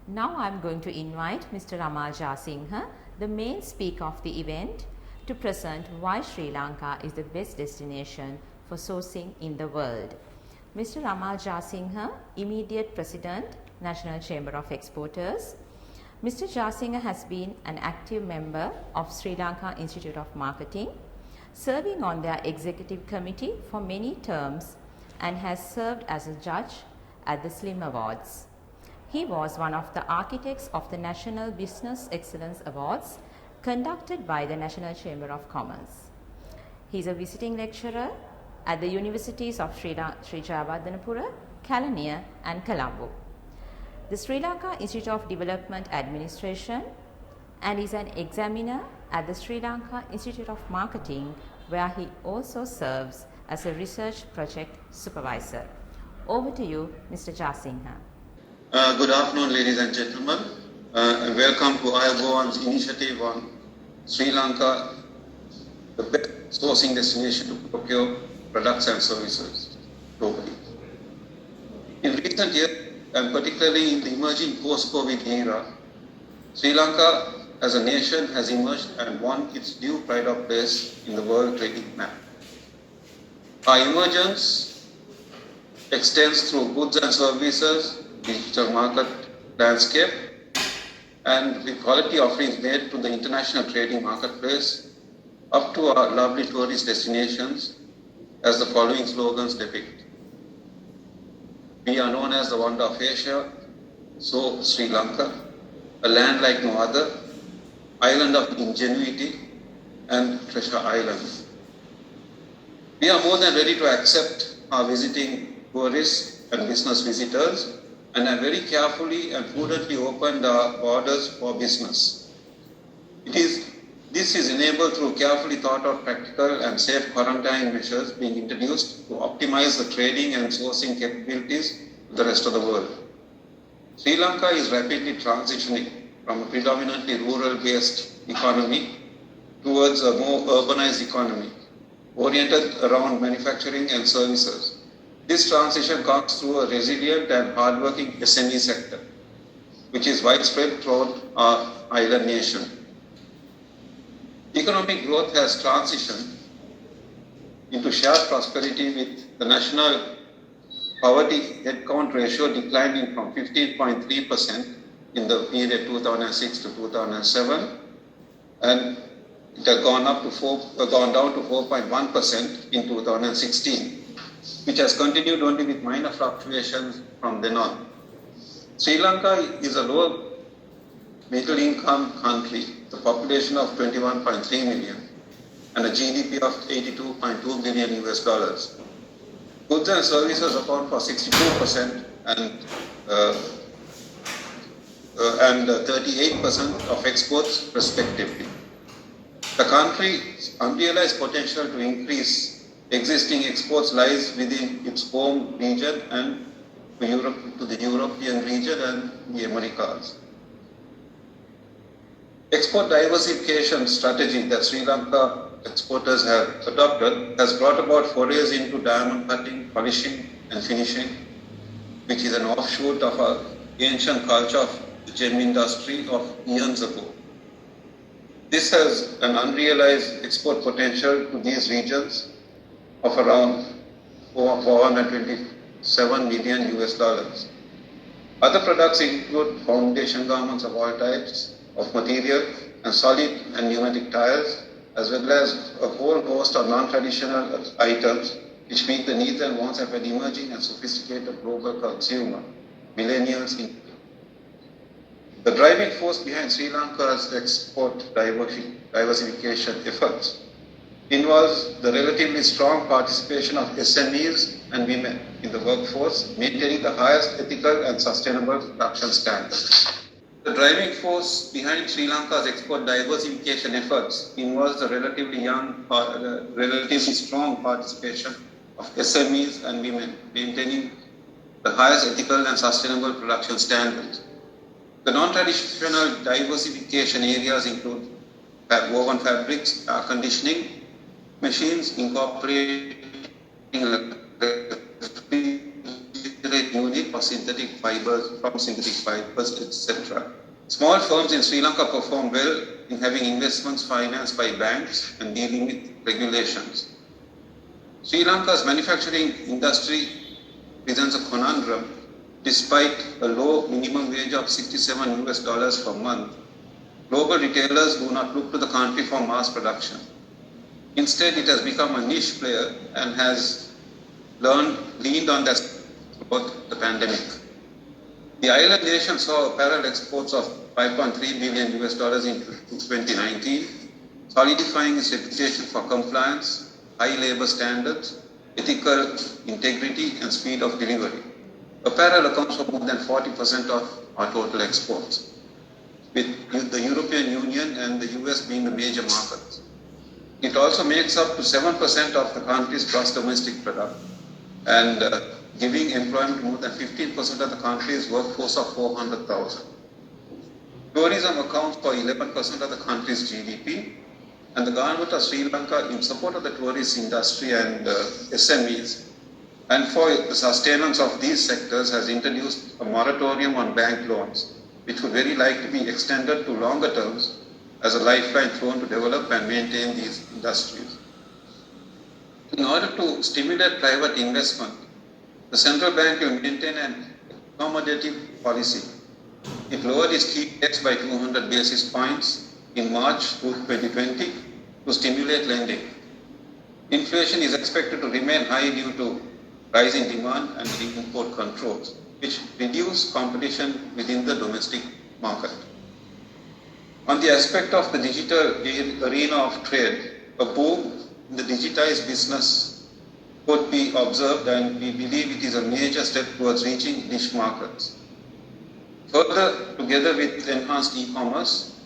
Now I am going to invite Mr. Amal Jasingha, the main speaker of the event, to present why Sri Lanka is the best destination for sourcing in the world. Mr. Amal Jasingha, Immediate President, National Chamber of Exporters. Mr. Jasingha has been an active member of Sri Lanka Institute of Marketing, serving on their executive committee for many terms and has served as a judge at the SLIM Awards. He was one of the architects of the National Business Excellence Awards conducted by the National Chamber of Commerce. He is a visiting lecturer at the Universities of Sri Jayawardhanapura, Kelaniya and Colombo, the Sri Lanka Institute of Development Administration, and is an examiner at the Sri Lanka Institute of Marketing, where he also serves as a research project supervisor. Over to you, Mr. Jasingha. Good afternoon, ladies and gentlemen. Welcome to IAGOAN's initiative on Sri Lanka, the best sourcing destination to procure products and services globally. In recent years, and particularly in the emerging post-COVID era, Sri Lanka as a nation has emerged and won its due pride of place in the world trading map. Our emergence extends through goods and services, digital market landscape, and the quality offerings made to the international trading marketplace, up to our lovely tourist destinations, as the following slogans depict. We are known as the wonder of Asia, so Sri Lanka, a land like no other, island of ingenuity and treasure island. We are more than ready to accept our visiting tourists and business visitors, and have very carefully and prudently opened our borders for business. This is enabled through carefully thought out practical and safe quarantine measures being introduced to optimize the trading and sourcing capabilities of the rest of the world. Sri Lanka is rapidly transitioning from a predominantly rural-based economy towards a more urbanized economy, oriented around manufacturing and services. This transition comes through a resilient and hardworking SME sector, which is widespread throughout our island nation. Economic growth has transitioned into shared prosperity, with the national poverty headcount ratio declining from 15.3% in the period 2006 to 2007, and it has gone down to 4.1% in 2016. Which has continued only with minor fluctuations from then on. Sri Lanka is a low middle income country, the population of 21.3 million and a GDP of 82.2 billion US dollars. Goods and services account for 62% and 38% of exports respectively. The country's unrealized potential to increase existing exports lies within its home region and to the European region and the Americas. Export diversification strategy that Sri Lanka exporters have adopted has brought about forays into diamond cutting, polishing and finishing, which is an offshoot of our ancient culture of the gem industry of eons ago. This has an unrealized export potential to these regions of around 427 million US dollars. Other products include foundation garments of all types of material and solid and pneumatic tires, as well as a whole host of non-traditional items which meet the needs and wants of an emerging and sophisticated global consumer, millennials included. The driving force behind Sri Lanka's export diversification efforts involves the relatively strong participation of SMEs and women in the workforce, maintaining the highest ethical and sustainable production standards. The driving force behind Sri Lanka's export diversification efforts involves the relatively strong participation of SMEs and women, maintaining the highest ethical and sustainable production standards. The non-traditional diversification areas include woven fabrics, air conditioning, machines incorporating refrigerated unit for synthetic fibers, etc. Small firms in Sri Lanka perform well in having investments financed by banks and dealing with regulations. Sri Lanka's manufacturing industry presents a conundrum. Despite a low minimum wage of $67 per month, global retailers do not look to the country for mass production. Instead, it has become a niche player and has leaned on that throughout the pandemic. The island nation saw apparel exports of $5.3 billion in 2019, solidifying its reputation for compliance, high labor standards, ethical integrity, and speed of delivery. Apparel accounts for more than 40% of our total exports, with the European Union and the US being the major markets. It also makes up to 7% of the country's gross domestic product and giving employment to more than 15% of the country's workforce of 400,000. Tourism accounts for 11% of the country's GDP, and the government of Sri Lanka, in support of the tourist industry and SMEs, and for the sustenance of these sectors, has introduced a moratorium on bank loans, which would very likely be extended to longer terms as a lifeline thrown to develop and maintain these industries. In order to stimulate private investment, the central bank will maintain an accommodative policy. It lowered its key rates by 200 basis points in March 2020 to stimulate lending. Inflation is expected to remain high due to rising demand and import controls, which reduce competition within the domestic market. On the aspect of the digital arena of trade, a boom in the digitized business could be observed, and we believe it is a major step towards reaching niche markets. Further, together with enhanced e-commerce,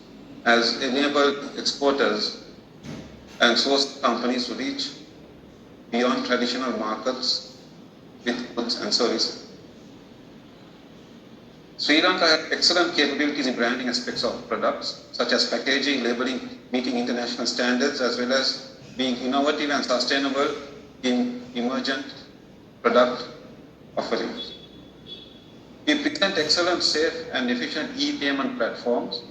has enabled exporters and source companies to reach beyond traditional markets with goods and services. Sri Lanka has excellent capabilities in branding aspects of products, such as packaging, labeling, meeting international standards, as well as being innovative and sustainable in emergent product offerings. We present excellent, safe, and efficient e-payment platforms,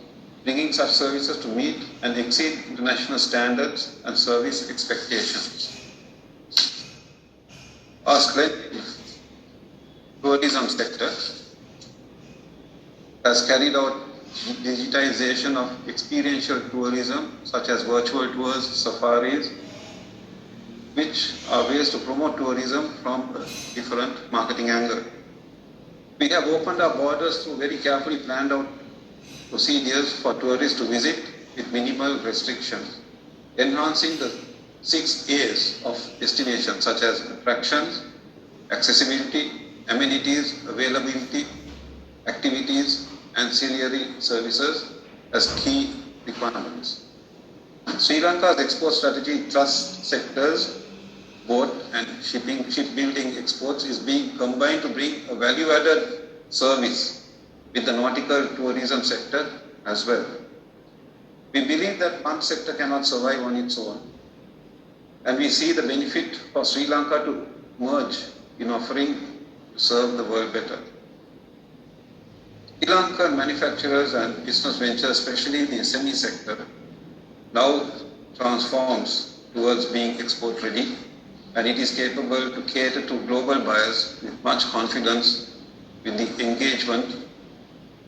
bringing such services to meet and exceed international standards and service expectations. Our splendid tourism sector has carried out digitization of experiential tourism, such as virtual tours, safaris, which are ways to promote tourism from a different marketing angle. We have opened our borders through very carefully planned out procedures for tourists to visit with minimal restrictions, enhancing the 6 A's of destinations, such as attractions, accessibility, amenities, availability, activities, ancillary services as key requirements. Sri Lanka's export strategy trusts sectors, boat and shipbuilding exports is being combined to bring a value-added service with the nautical tourism sector as well. We believe that one sector cannot survive on its own, and we see the benefit for Sri Lanka to merge in offering to serve the world better. Sri Lankan manufacturers and business ventures, especially in the SME sector, now transforms towards being export ready, and it is capable to cater to global buyers with much confidence with the engagement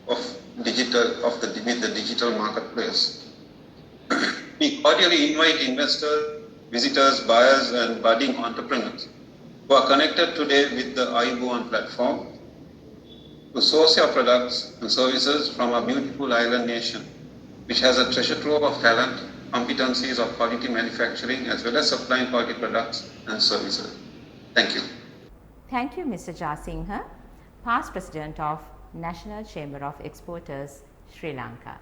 with the digital marketplace. We cordially invite investors, visitors, buyers, and budding entrepreneurs who are connected today with the iBoan platform to source your products and services from our beautiful island nation, which has a treasure trove of talent, competencies of quality manufacturing, as well as supplying quality products and services. Thank you. Thank you, Mr. Jasinghe, past President of National Chamber of Exporters, Sri Lanka.